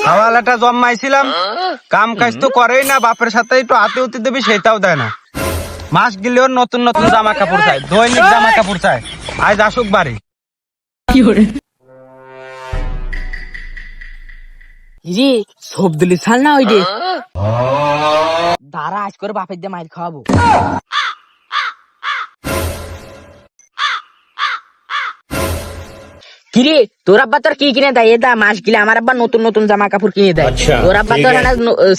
হাওয়ালাটা জমাইছিলাম, কাম কাজ তো করেই না, বাপের সাথে একটু হাতে উতি দেবি সেটাও দেয় না। মাস গেলেও নতুন নতুন জামা কাপড় চাই, দৈনিক জামা কাপড় চাই। আজ আসুক বাড়ি। জি সব দিলি ছাল না ওই যে দাঁড়া, আজ করে বাপের দিয়ে মাইর খাওয়াবো। কিরে তোর আব্বা তোর কি কিনে দেয়? দা মাস গিলে আমার আব্বা নতুন নতুন জামা কাপড় কিনে দেয়। তোর আব্বা তোর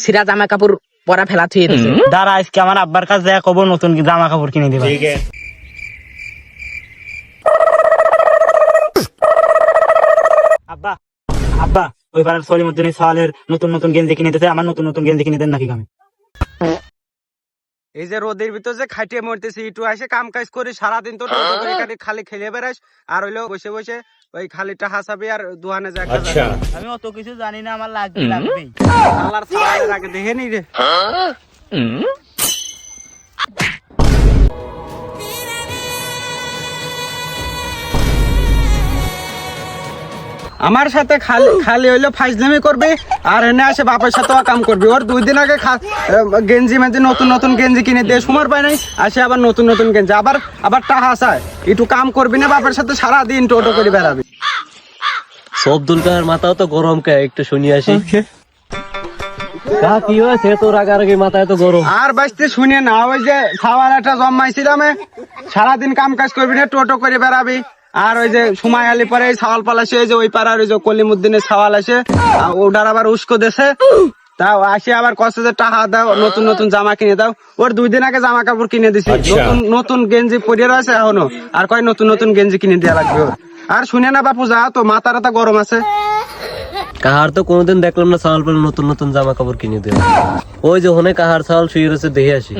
সিরা জামা কাপড় পরা ফেলা থুয়ে দিয়েছে। দাঁড়া, আজকে আমার আব্বার কাছে যা কব নতুন জামা কাপড় কিনে দিবা। আব্বা আব্বা ওই পাড়ার সলিমুদ্দিন সালের নতুন নতুন গেঞ্জি কিনে দিতে, আমার নতুন নতুন গেঞ্জি কিনে দেন নাকি? আমি এই যে রোদের ভিতর যে খাটিয়ে মরতেছি, একটু এসে কাম কাজ করি সারাদিন, তো খালি খেলে বেড়াস আর হইলো বসে বসে ওই খালিটা হাসাবি আর দুহানে যা। আমি অত কিছু জানি না, আমার লাগবে আল্লাহর সালামের আগে দেখে নি রে। আমার সাথে খালি হইলো ফাইজলামি করবে আর এনে আসে বাপের সাথেও কাম করবি। ওর 2 দিন আগে গেঞ্জি মেঞ্জি নতুন নতুন গেঞ্জি কিনে দিয়ে সময় পায় নাই, আসে আবার নতুন নতুন গেঞ্জি, আবার টাকা চায়। একটু কাম করবি না, বাপের সাথে সারাদিন টোটো করে বেড়াবি। সব দুলকার মাথাও তো গরম, কে একটু শুনি আসি। কি হয়েছে তোর রাগারাগি মাথায় তো গরম? আর বাঁচতে শুনে না, ওই যে খাওয়ালাটা জমাইছিলাম, সারাদিন কাম কাজ করবি না, টোটো করে বেড়াবি। আর ওই যে সময় আলি পরে ছাওয়াল পালাসে, ওই যে ওই পাড়ার ওই যে কলিমুদ্দিনের ছাওয়াল আসে, ওটার আবার উস্কো দেশে, তাও আসে আবার কষ্ট যে টাকা দাও, নতুন নতুন জামা কিনে দাও। ওর 2 দিন আগে জামা কাপড় কিনে দিছি, নতুন নতুন গেঞ্জি পরিয়ে আছে এখনো, আর কয় নতুন নতুন গেঞ্জি কিনে দেওয়া লাগবে ওর। আর শুনে না বাপু, যা তো মাথাটা গরম আছে। কাহার তো কোনোদিন দেখলাম না চাউল পেলে নতুন নতুন জামা কাপড় কিনে দেয়। ওই যে হনে কাহার চাউল শুয়ে রয়েছে, দেখে আসি।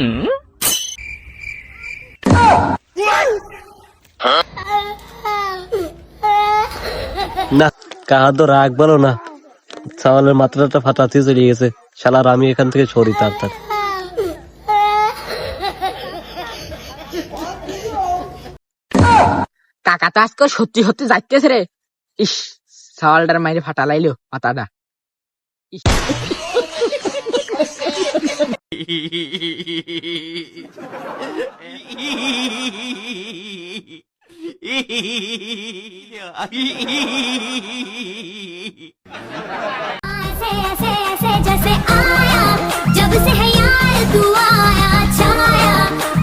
না কাহার তো রাগ বলো না, চাওয়ালের মাত্রাটা ফাটাতে চলে গেছে। শালার আমি এখান থেকে সরি তার। কাকা তো আজকে সত্যি সত্যি যাইতেছে রে। ইস সাওয়ালটার মাইরে ফাটা লাইলো মাথাটা। ऐसे जैसे आया जब से है यार तू आया छाया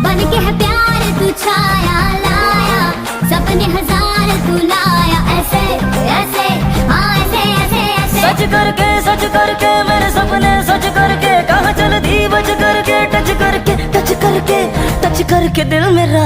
बन के है प्यार तू छाया लाया सपने हजार तू लाया ऐसे ऐसे हाँ ऐसे ऐसे ऐसे सच करके मेरे सपने सच करके कहाँ चल दी बच करके टच करके दिल मेरा